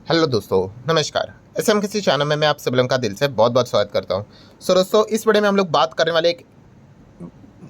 Hello दोस्तों, नमस्कार। SM किसी चैनल में मैं आप सभी लोगों का दिल से बहुत बहुत स्वागत करता हूं। सो दोस्तों, इस वीडियो में हम लोग बात करने वाले एक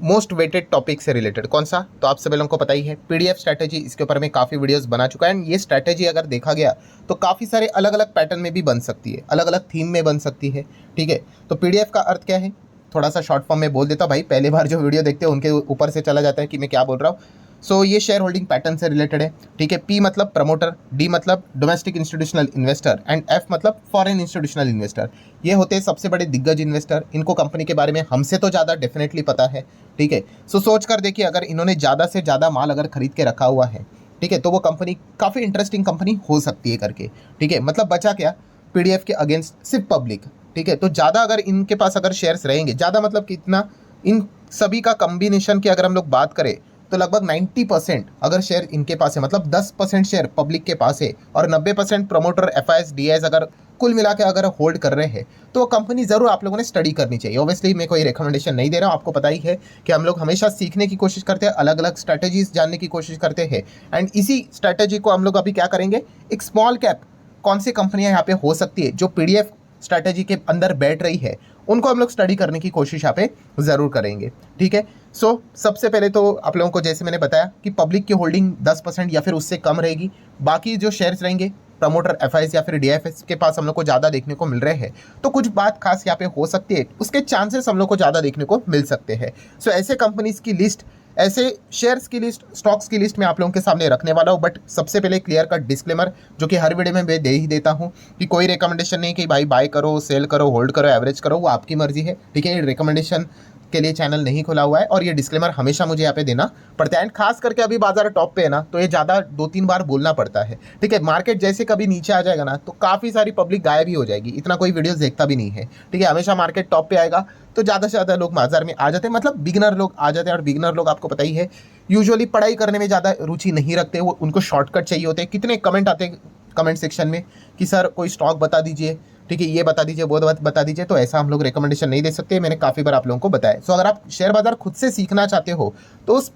मोस्ट वेटेड टॉपिक से रिलेटेड। कौन सा? तो आप सभी लोगों को पता ही है, पीडीएफ स्ट्रैटेजी। इसके ऊपर मैं काफ़ी वीडियोस बना चुका है एंड ये स्ट्रैटेजी अगर देखा गया तो काफ़ी सारे अलग अलग पैटर्न में भी बन सकती है, अलग अलग थीम में बन सकती है। ठीक है, तो पीडीएफ का अर्थ क्या है, थोड़ा सा शॉर्ट फॉर्म में बोल देता हूँ। भाई पहली बार जो वीडियो देखते हैं उनके ऊपर से चला जाता है कि मैं क्या बोल रहा हूँ। सो ये शेयर होल्डिंग पैटर्न से रिलेटेड है। ठीक है, पी मतलब प्रमोटर, डी मतलब domestic institutional investor and F मतलब फॉरेन इंस्टीट्यूशनल इन्वेस्टर। ये होते हैं सबसे बड़े दिग्गज इन्वेस्टर। इनको कंपनी के बारे में हमसे तो ज़्यादा डेफिनेटली पता है। ठीक है, सो सोच कर देखिए, अगर इन्होंने ज़्यादा से ज़्यादा माल अगर खरीद के रखा हुआ है, ठीक है, तो वो कंपनी काफ़ी इंटरेस्टिंग कंपनी हो सकती है करके। ठीक है, मतलब बचा क्या, पीडीएफ के अगेंस्ट सिर्फ पब्लिक। ठीक है, तो ज़्यादा अगर इनके पास अगर शेयर्स रहेंगे, ज़्यादा मतलब कितना, इन सभी का कम्बिनेशन की अगर हम लोग बात करें तो लगभग 90% अगर शेयर इनके पास है, मतलब 10% शेयर पब्लिक के पास है और 90% प्रमोटर एफआईएस डीआईएस अगर कुल मिला के अगर होल्ड कर रहे हैं, तो कंपनी जरूर आप लोगों ने स्टडी करनी चाहिए। ऑब्वियसली मैं कोई रिकमेंडेशन नहीं दे रहा हूँ, आपको पता ही है कि हम लोग हमेशा सीखने की कोशिश करते हैं, अलग अलग स्ट्रैटेजीज जानने की कोशिश करते हैं एंड इसी स्ट्रैटेजी को हम लोग अभी क्या करेंगे, एक स्मॉल कैप कौन सी कंपनियां यहाँ पे हो सकती है जो पीडीएफ स्ट्रैटेजी के अंदर बैठ रही है, उनको हम लोग स्टडी करने की कोशिश यहाँ पे ज़रूर करेंगे। ठीक है, सो सबसे पहले तो आप लोगों को जैसे मैंने बताया कि पब्लिक की होल्डिंग 10% या फिर उससे कम रहेगी। बाकी जो शेयर्स रहेंगे प्रमोटर एफआईएस या फिर डीएफएस के पास हम लोग को ज़्यादा देखने को मिल रहे हैं, तो कुछ बात खास यहाँ पे हो सकती है, उसके चांसेस हम लोग को ज़्यादा देखने को मिल सकते हैं। सो ऐसे कंपनीज की लिस्ट, ऐसे शेयर्स की लिस्ट, स्टॉक्स की लिस्ट मैं आप लोगों के सामने रखने वाला हूँ। बट सबसे पहले क्लियर कट डिस्क्लेमर, जो कि हर वीडियो में मैं दे ही देता हूँ, कि कोई रिकमेंडेशन नहीं कि भाई बाय करो, सेल करो, होल्ड करो, एवरेज करो, वो आपकी मर्जी है। ठीक है, रिकमेंडेशन के लिए चैनल नहीं खुला हुआ है और ये डिस्क्लेमर हमेशा मुझे यहाँ पे देना पड़ता है। एंड खास करके अभी बाजार टॉप पे है ना, तो ये ज़्यादा 2-3 बार बोलना पड़ता है। ठीक है, मार्केट जैसे कभी नीचे आ जाएगा ना, तो काफ़ी सारी पब्लिक गायब ही हो जाएगी, इतना कोई वीडियोस देखता भी नहीं है। ठीक है, हमेशा मार्केट टॉप पे आएगा तो ज़्यादा से ज़्यादा लोग बाजार में आ जाते हैं, मतलब बिगनर लोग आ जाते हैं। और बिगनर लोग आपको पता ही है, यूजुअली पढ़ाई करने में ज़्यादा रुचि नहीं रखते, वो उनको शॉर्टकट चाहिए होते हैं। कितने कमेंट आते हैं कमेंट सेक्शन में कि सर कोई स्टॉक बता दीजिए, ठीक है, ये बता दीजिए, वो बता दीजिए। तो ऐसा हम लोग रिकमेंडेशन नहीं दे सकते, मैंने काफ़ी बार आप लोगों को बताया। सो अगर आप शेयर बाजार खुद से सीखना चाहते हो, तो उस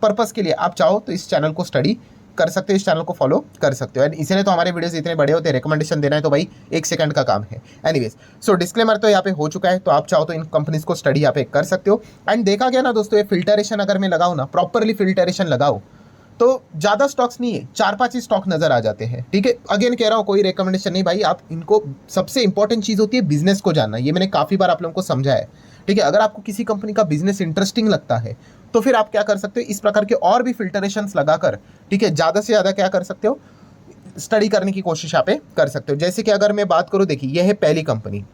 पर्पज़ के लिए आप चाहो तो इस चैनल को स्टडी कर सकते हो, इस चैनल को फॉलो कर सकते हो। एंड इसलिए तो हमारे वीडियोस इतने बड़े होते हैं, रिकमेंडेशन देना है तो भाई 1 सेकंड का काम है। एनीवेज, सो डिस्क्लेमर तो यहाँ पे हो चुका है, तो आप चाहो तो इन कंपनीज को स्टडी यहाँ पे कर सकते हो। एंड देखा गया ना दोस्तों, ये फिल्टरेशन अगर मैं लगाऊँ ना, प्रॉपरली फिल्टरेशन लगाओ, तो ज़्यादा स्टॉक्स नहीं है, 4-5 ही स्टॉक नजर आ जाते हैं। ठीक है, अगेन कह रहा हूँ, कोई रिकमेंडेशन नहीं भाई, आप इनको, सबसे इंपॉर्टेंट चीज़ होती है बिजनेस को जानना। ये मैंने काफ़ी बार आप लोगों को समझा है। ठीक है, अगर आपको किसी कंपनी का बिजनेस इंटरेस्टिंग लगता है, तो फिर आप क्या कर सकते हो, इस प्रकार के और भी फिल्टरेशंस लगाकर, ठीक है, ज़्यादा से ज़्यादा क्या कर सकते हो, स्टडी करने की कोशिश यहाँ पे कर सकते हो। जैसे कि अगर मैं बात करूँ, देखिए यह है पहली कंपनी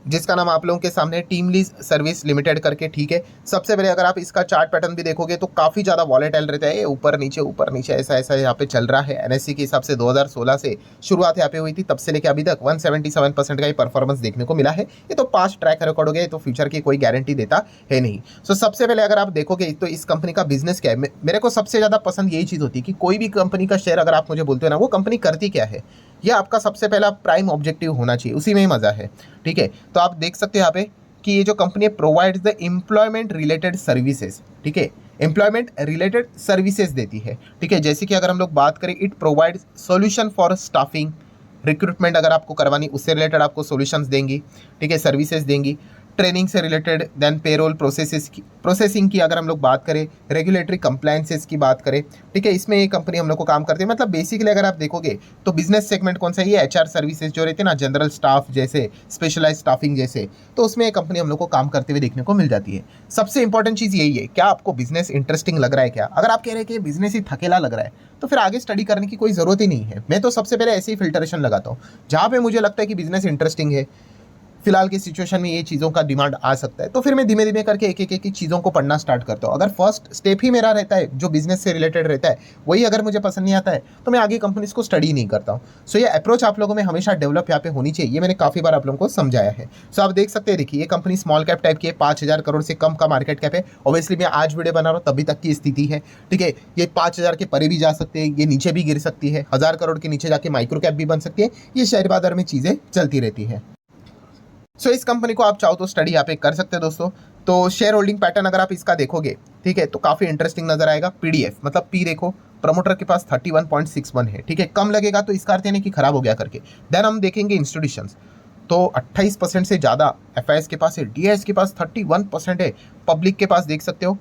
जिसका नाम आप लोगों के सामने टीम लीज सर्विस लिमिटेड करके। ठीक है, सबसे पहले अगर आप इसका चार्ट पैटर्न भी देखोगे तो काफ़ी ज़्यादा वॉलेटाइल रहता है, ऊपर नीचे ऐसा ऐसा यहाँ पे चल रहा है। एनएससी के हिसाब से 2016 से शुरुआत यहाँ पे हुई थी, तब से लेकर अभी तक 177% का ही परफॉर्मेंस देखने को मिला है। ये तो पास्ट ट्रैक रिकॉर्ड हो गया, तो फ्यूचर की कोई गारंटी देता है नहीं। सो सबसे पहले अगर आप देखोगे तो इस कंपनी का बिजनेस क्या है, मेरे को सबसे ज़्यादा पसंद यही चीज़ होती है कि कोई भी कंपनी का शेयर अगर आप मुझे बोलते हो ना, वो कंपनी करती क्या है, ये आपका सबसे पहला प्राइम ऑब्जेक्टिव होना चाहिए, उसी में ही मज़ा है। ठीक है, तो आप देख सकते हो यहाँ पे कि ये जो company provides the employment related services. ठीक है, एम्प्लॉयमेंट रिलेटेड सर्विसेज देती है। ठीक है, जैसे कि अगर हम लोग बात करें, it provides solution for staffing, recruitment अगर आपको करवानी, उससे रिलेटेड आपको सॉल्यूशंस देंगी। ठीक है, सर्विसेज देंगी, ट्रेनिंग से रिलेटेड, देन पेरोल प्रोसेसिंग की अगर हम लोग बात करें, रेगुलेटरी कंप्लायंसेस की बात करें। ठीक है, इसमें ये कंपनी हम लोग को काम करती है। मतलब बेसिकली अगर आप देखोगे तो बिजनेस सेगमेंट कौन सा है, ये एचआर सर्विसेज जो रहते हैं ना, जनरल स्टाफ जैसे, स्पेशलाइज स्टाफिंग जैसे, तो उसमें ये कंपनी हम लोग को काम करते हुए देखने को मिल जाती है। सबसे इंपॉर्टेंट चीज़ यही है, क्या आपको बिजनेस इंटरेस्टिंग लग रहा है क्या? अगर आप कह रहे हैं कि बिजनेस ही थकेला लग रहा है, तो फिर आगे स्टडी करने की कोई ज़रूरत ही नहीं है। मैं तो सबसे पहले ऐसे ही फिल्टरेशन लगाता हूँ, जहाँ पे मुझे लगता है कि बिजनेस इंटरेस्टिंग है, फिलहाल की सिचुएशन में ये चीज़ों का डिमांड आ सकता है, तो फिर मैं धीमे धीमे करके एक एक चीज़ों को पढ़ना स्टार्ट करता हूँ। अगर फर्स्ट स्टेप ही मेरा रहता है जो बिजनेस से रिलेटेड रहता है, वही अगर मुझे पसंद नहीं आता है, तो मैं आगे कंपनीज को स्टडी नहीं करता हूँ। सो ये अप्रोच आप लोगों में हमेशा डेवलप यहाँ पे होनी चाहिए, ये मैंने काफ़ी बार आप लोगों को समझाया है। सो आप देख सकते हैं, देखिए ये कंपनी स्मॉल कैप टाइप की है, 5,000 करोड़ से कम का मार्केट कैप है। ऑब्वियसली मैं आज वीडियो बना रहा हूँ तभी तक की स्थिति है। ठीक है, ये 5,000 के परे भी जा सकते हैं, ये नीचे भी गिर सकती है, 1,000 करोड़ के नीचे जाके माइक्रो कैप भी बन सकती है। ये शेयर बाजार में चीज़ें चलती रहती है। सो इस कंपनी को आप चाहो तो स्टडी यहाँ पे कर सकते हैं दोस्तों। तो शेयर होल्डिंग पैटर्न अगर आप इसका देखोगे, ठीक है, तो काफ़ी इंटरेस्टिंग नजर आएगा। पीडीएफ मतलब पी देखो, प्रमोटर के पास 31.61 है, ठीक है। कम लगेगा तो इसका अर्थ है नहीं कि खराब हो गया करके। देन हम देखेंगे इंस्टीट्यूशंस, तो 28% से ज़्यादा एफआईएस के पास है, डीआईएस के पास 31% है, पब्लिक के पास देख सकते हो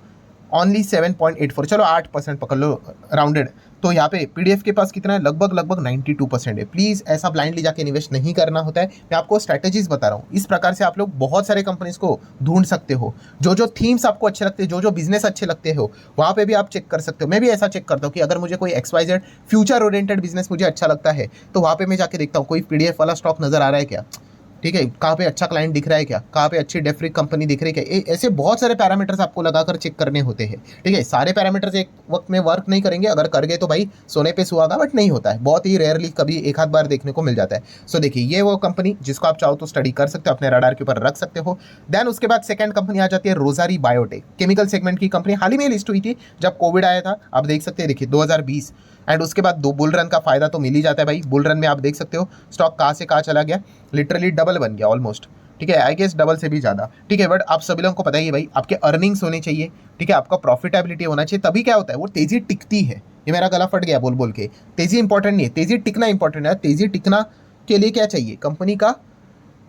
ओनली 7.84, चलो 8% पकड़ लो राउंडेड। तो यहाँ पे पीडीएफ के पास कितना है, लगभग 92% है। प्लीज़ ऐसा ब्लाइंडली जाके इन्वेस्ट नहीं करना होता है, मैं आपको स्ट्रैटेजीज बता रहा हूँ। इस प्रकार से आप लोग बहुत सारे कंपनीज को ढूंढ सकते हो, जो थीम्स आपको अच्छे लगते हैं, जो बिजनेस अच्छे लगते हो, वहाँ पे भी आप चेक कर सकते हो। मैं भी ऐसा चेक करता हूँ कि अगर मुझे कोई XYZ फ्यूचर ओरिएंटेड बिजनेस मुझे अच्छा लगता है तो वहाँ पे मैं जाके देखता हूँ कोई पीडीएफ वाला स्टॉक नजर आ रहा है क्या, ठीक है, कहाँ पे अच्छा क्लाइंट दिख रहा है क्या, कहाँ पे अच्छी डेफ्री कंपनी दिख रही है क्या। ऐसे बहुत सारे पैरामीटर्स आपको लगाकर चेक करने होते हैं, ठीक है। सारे पैरामीटर्स एक वक्त में वर्क नहीं करेंगे, अगर कर गए तो भाई सोने पे सुहागा, बट नहीं होता है, बहुत ही रेयरली कभी एक आध बार देखने को मिल जाता है। सो देखिए ये वो कंपनी जिसको आप चाहो तो स्टडी कर सकते हो, अपने रडार के ऊपर रख सकते हो। देन उसके बाद सेकंड कंपनी आ जाती है रोजारी बायोटेक, केमिकल सेगमेंट की कंपनी, हाल ही में लिस्ट हुई थी जब कोविड आया था, आप देख सकते हैं, देखिए 2020। एंड उसके बाद 2 बुल रन का फायदा तो मिल ही जाता है भाई। बुल रन में आप देख सकते हो स्टॉक कहाँ से कहाँ चला गया, लिटरली डबल बन गया ऑलमोस्ट, ठीक है, आई गेस डबल से भी ज़्यादा, ठीक है। बट आप सभी लोगों को पता ही है भाई, आपके अर्निंग्स होने चाहिए, ठीक है, आपका प्रॉफिटेबिलिटी होना चाहिए, तभी क्या होता है वो तेज़ी टिकती है। ये मेरा गला फट गया बोल बोल के, तेज़ी इंपॉर्टेंट नहीं है, तेज़ी टिकना इंपॉर्टेंट है। तेज़ी टिकना के लिए क्या चाहिए, कंपनी का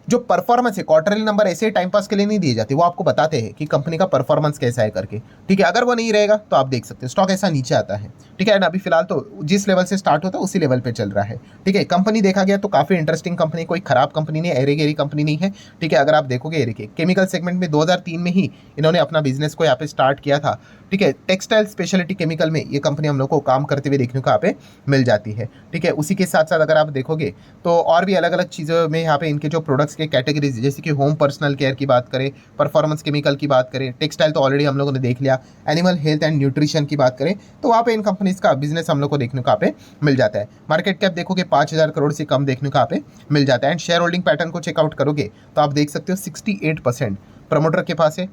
जो परफॉर्मेंस है, क्वार्टरली नंबर ऐसे टाइम पास के लिए नहीं दिए जाते, वो आपको बताते हैं कि कंपनी का परफॉर्मेंस कैसा है करके, ठीक है। अगर वो नहीं रहेगा तो आप देख सकते हैं स्टॉक ऐसा नीचे आता है, ठीक है। एंड अभी फिलहाल तो जिस लेवल से स्टार्ट होता है उसी लेवल पे चल रहा है, ठीक है। कंपनी देखा गया तो काफ़ी इंटरेस्टिंग कंपनी, कोई खराब कंपनी नहीं, एरी गेरी कंपनी नहीं है, ठीक है। अगर आप देखोगे एरी के केमिकल सेगमेंट में 2003 में ही इन्होंने अपना बिजनेस को यहाँ पे स्टार्ट किया था, ठीक है। टेक्सटाइल स्पेशलिटी केमिकल में ये कंपनी हम लोग को काम करते हुए देखने को यहाँ पे मिल जाती है, ठीक है। उसी के साथ साथ अगर आप देखोगे तो और भी अलग अलग चीज़ों में यहाँ पे इनके जो प्रोडक्ट्स के कैटेगरीज, जैसे कि होम पर्सनल केयर की बात करें, परफॉर्मेंस केमिकल की बात करें, टेक्सटाइल तो ऑलरेडी हम लोगों ने देख लिया, एनिमल हेल्थ एंड न्यूट्रिशन की बात करें तो वहाँ पे इन कंपनीज का बिजनेस हम लोग को देखने को यहाँ पे मिल जाता है। मार्केट कैप देखोगे 5,000 करोड़ से कम देखने को यहाँ पे मिल जाता है। एंड शेयर होल्डिंग पैटर्न को चेकआउट करोगे तो आप देख सकते हो 68% प्रमोटर के पास है,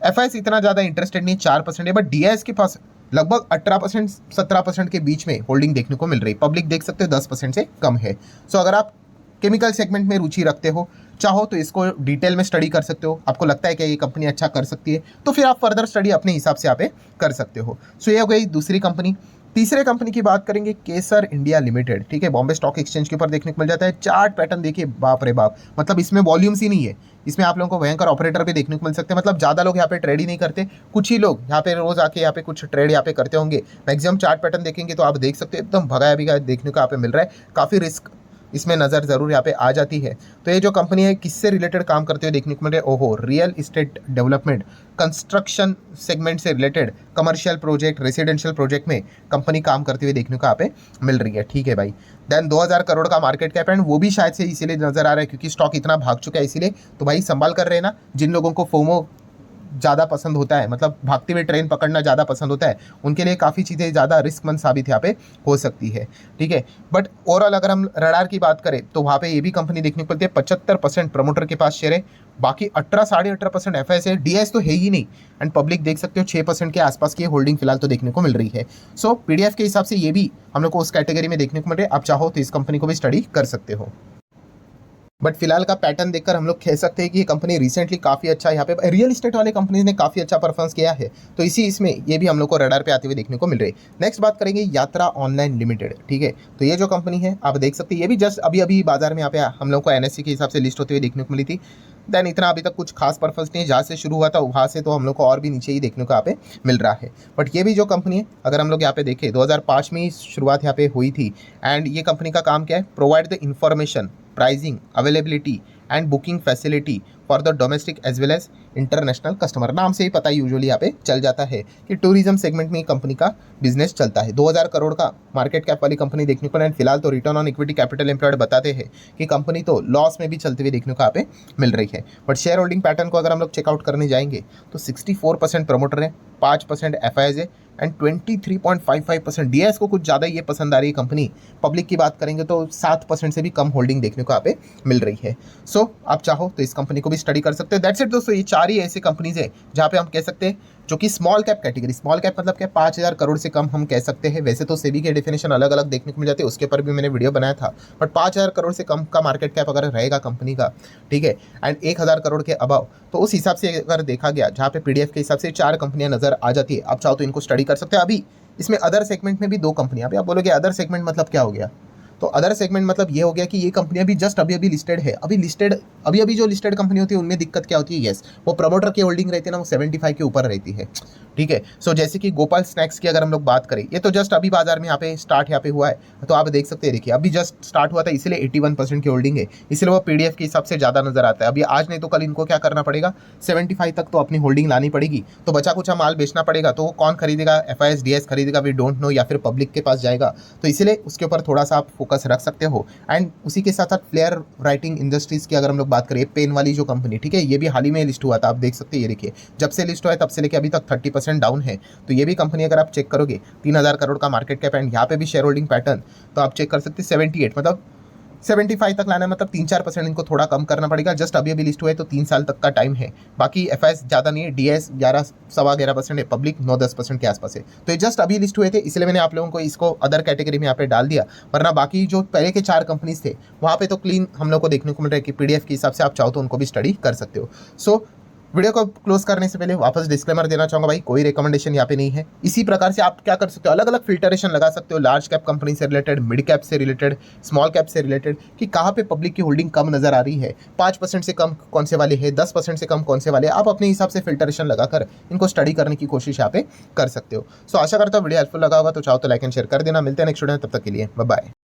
एफआईएस इतना ज़्यादा इंटरेस्टेड नहीं, 4% है, बट डीआईएस के पास लगभग 18% 17% के बीच में होल्डिंग देखने को मिल रही है। पब्लिक देख सकते हो 10% से कम है। सो अगर आप केमिकल सेगमेंट में रुचि रखते हो, चाहो तो इसको डिटेल में स्टडी कर सकते हो, आपको लगता है कि ये कंपनी अच्छा कर सकती है तो फिर आप फर्दर स्टडी अपने हिसाब से यहाँ पे कर सकते हो। सो ये हो गई दूसरी कंपनी। तीसरे कंपनी की बात करेंगे, केसर इंडिया लिमिटेड, ठीक है, बॉम्बे स्टॉक एक्सचेंज के ऊपर देखने को मिल जाता है। चार्ट पैटर्न देखिए, बाप रे बाप, मतलब इसमें वॉल्यूम्स ही नहीं है, इसमें आप लोगों को भयंकर ऑपरेटर भी देखने को मिल सकते हैं, मतलब ज़्यादा लोग यहाँ पे ट्रेड ही नहीं करते, कुछ ही लोग यहाँ पे रोज आके यहाँ पे कुछ ट्रेड यहाँ पे करते होंगे। मैक्सिमम चार्ट पैटर्न देखेंगे तो आप देख सकते हो एकदम भगाया भी देखने को यहाँ पे मिल रहा है, काफ़ी रिस्क इसमें नज़र ज़रूर यहाँ पे आ जाती है। तो ये जो कंपनी है किससे रिलेटेड काम करते हुए देखने को मिल रहे हैं, ओहो, real estate development, construction segment से related commercial project, residential project में कंपनी काम करते हुए देखने को यहाँ पे मिल रही है, ठीक है भाई। देन 2000 करोड़ का मार्केट कैप, एंड वो भी शायद से इसीलिए नज़र आ रहा है क्योंकि स्टॉक इतना भाग चुका है, इसीलिए। तो भाई संभाल कर रहे हैं ना, जिन लोगों को फोमो ज़्यादा पसंद होता है, मतलब भागते हुए ट्रेन पकड़ना ज़्यादा पसंद होता है, उनके लिए काफ़ी चीज़ें ज़्यादा रिस्कमंद साबित यहाँ पे हो सकती है, ठीक है। बट ओवरऑल अगर हम रडार की बात करें तो वहाँ पे ये भी कंपनी देखने को मिलती है। 75% प्रमोटर के पास शेयर है, बाकी 18-18.5% एफआईएस है, डीएस तो है ही नहीं। एंड पब्लिक देख सकते हो 6% के आसपास की होल्डिंग फिलहाल तो देखने को मिल रही है। सो पीडीएफ के हिसाब से ये भी हम लोग को उस कैटेगरी में देखने को मिल रही है। आप चाहो तो इस कंपनी को भी स्टडी कर सकते हो, बट फिलहाल का पैटर्न देखकर हम लोग कह सकते हैं कि ये कंपनी रिसेंटली काफ़ी अच्छा यहाँ पे रियल इस्टेट वाले कंपनीज ने काफ़ी अच्छा परफॉर्मेंस किया है, तो इसी इसमें ये भी हम लोग को रडार पे आते हुए देखने को मिल रही है। नेक्स्ट बात करेंगे यात्रा ऑनलाइन लिमिटेड, ठीक है। तो ये जो कंपनी है आप देख सकते हैं, ये भी जस्ट अभी अभी बाजार में यहाँ पे हम लोग को एनएससी के हिसाब से लिस्ट होते हुए देखने को मिली थी। देन इतना अभी तक कुछ खास परफॉर्मेंस नहीं है, जहाँ से शुरू हुआ था वहाँ से तो हम लोग को और भी नीचे ही देखने को यहाँ पे मिल रहा है। बट ये भी जो कंपनी है अगर हम लोग यहाँ पे देखें 2005 में ही शुरुआत यहाँ पे हुई थी। एंड ये कंपनी का काम क्या है, provide the information, pricing, availability and booking facility for the domestic as well as international customer. नाम से ही पता यूजुअली यहाँ पे चल जाता है कि टूरिज्म सेगमेंट में कंपनी का बिजनेस चलता है। 2000 करोड़ का मार्केट कैप वाली कंपनी देखने को, एंड फिलहाल तो return on equity capital employed बताते हैं कि कंपनी तो लॉस में भी चलते हुए देखने को यहाँ पे मिल रही है। बट शेयर होल्डिंग पैटर्न को अगर हम लोग चेकआउट करने जाएंगे तो 64% प्रमोटर है, 5% एफआईएस है एंड 23.55% डीएस को कुछ ज़्यादा ये पसंद आ रही है कंपनी। पब्लिक की बात करेंगे तो 7% से भी कम होल्डिंग देखने को यहाँ पे मिल रही है। सो आप चाहो तो इस कंपनी को भी स्टडी कर सकते हैं। दैट्स इट दोस्तों, ये 4 ही ऐसे कंपनीज है जहाँ पे हम कह सकते हैं जो कि small cap category, small cap मतलब क्या, 5000 करोड़ से कम हम कह सकते हैं। वैसे तो सेबी के डेफिनेशन अलग अलग देखने को मिल जाते हैं, उसके ऊपर भी मैंने वीडियो बनाया था। बट 5000 करोड़ से कम का मार्केट कैप अगर रहेगा कंपनी का, ठीक है, एंड 1000 करोड़ के अबव, तो उस हिसाब से अगर देखा गया जहाँ पे पीडीएफ के हिसाब से 4 कंपनियां नजर आ जाती है। आप चाहो तो इनको स्टडी कर सकते हैं। अभी इसमें अदर सेगमेंट में भी 2 कंपनियां। अभी आप बोलोगे अदर सेगमेंट मतलब क्या हो गया, तो अदर सेगमेंट मतलब ये हो गया कि ये कंपनियां भी जस्ट अभी अभी लिस्टेड है। अभी अभी जो लिस्टेड कंपनी होती है उनमें दिक्कत क्या होती है, यस वो प्रमोटर की होल्डिंग रहती है ना, वो 75 के ऊपर रहती है, ठीक है। सो जैसे कि गोपाल स्नैक्स की अगर हम लोग बात करें, ये तो जस्ट अभी बाजार में यहाँ पे स्टार्ट यहाँ पे हुआ है, तो आप देख सकते हैं, देखिए अभी जस्ट स्टार्ट हुआ था, इसीलिए 81% की होल्डिंग है, इसलिए वो पीडीएफ के हिसाब से ज़्यादा नजर आता है। अभी आज नहीं तो कल इनको क्या करना पड़ेगा, 75 तक तो अपनी होल्डिंग लानी पड़ेगी, तो बचा कुचा माल बेचना पड़ेगा। तो कौन खरीदेगा, एफआईएस डीएस खरीदेगा, वी डोंट नो, या फिर पब्लिक के पास जाएगा, तो इसीलिए उसके ऊपर थोड़ा सा आप फोकस रख सकते हो। एंड उसी के साथ साथ फ्लेयर राइटिंग इंडस्ट्रीज की अगर हम लोग बात करें, पेन वाली जो कंपनी, ठीक है, ये भी हाल ही में लिस्ट हुआ था, आप देख सकते हैं, ये देखिए जब से लिस्ट हुआ है तब से लेकर अभी तक 30% डाउन है। तो ये भी कंपनी अगर आप चेक करोगे 3000 करोड़ का मार्केट कैप, एंड यहाँ पे भी शेयर होल्डिंग पैटर्न, तो आप चेक कर सकते हैं 78, मतलब 75 तक लाना है, मतलब 3-4% इनको थोड़ा कम करना पड़ेगा। जस्ट अभी अभी लिस्ट हुए तो 3 साल तक का टाइम है। बाकी एफआईएस ज़्यादा नहीं है, डीएस 11-11.25% है, पब्लिक 9-10% के आसपास है। तो ये जस्ट अभी लिस्ट हुए थे, इसलिए मैंने आप लोगों को इसको अदर कैटेगरी में यहाँ पे डाल दिया, वरना बाकी जो पहले के 4 कंपनीज थे वहाँ पे तो क्लीन हम लोग को देखने को मिल रहा है कि पीडीएफ के हिसाब से आप चाहो तो उनको भी स्टडी कर सकते हो। सो वीडियो को क्लोज करने से पहले वापस डिस्क्लेमर देना चाहूंगा भाई, कोई रिकमेंडेशन यहाँ पे नहीं है। इसी प्रकार से आप क्या कर सकते हो, अलग अलग फिल्टरेशन लगा सकते हो, लार्ज कैप कंपनी से रिलेटेड, मिड कैप से रिलेटेड, स्मॉल कैप से रिलेटेड, कि कहाँ पे पब्लिक की होल्डिंग कम नजर आ रही है, 5% से कम कौन से वाले हैं, 10% से कम कौन से वाले, आप अपने हिसाब से फिल्टरेशन लगाकर इनको स्टडी करने की कोशिश यहाँ पे कर सकते हो। सो आशा करता हूँ वीडियो हेल्पफुल लगा होगा, तो चाहो तो लाइक एंड शेयर कर देना। मिलते हैं नेक्स्ट वीडियो में, तब तक के लिए बाय बाय।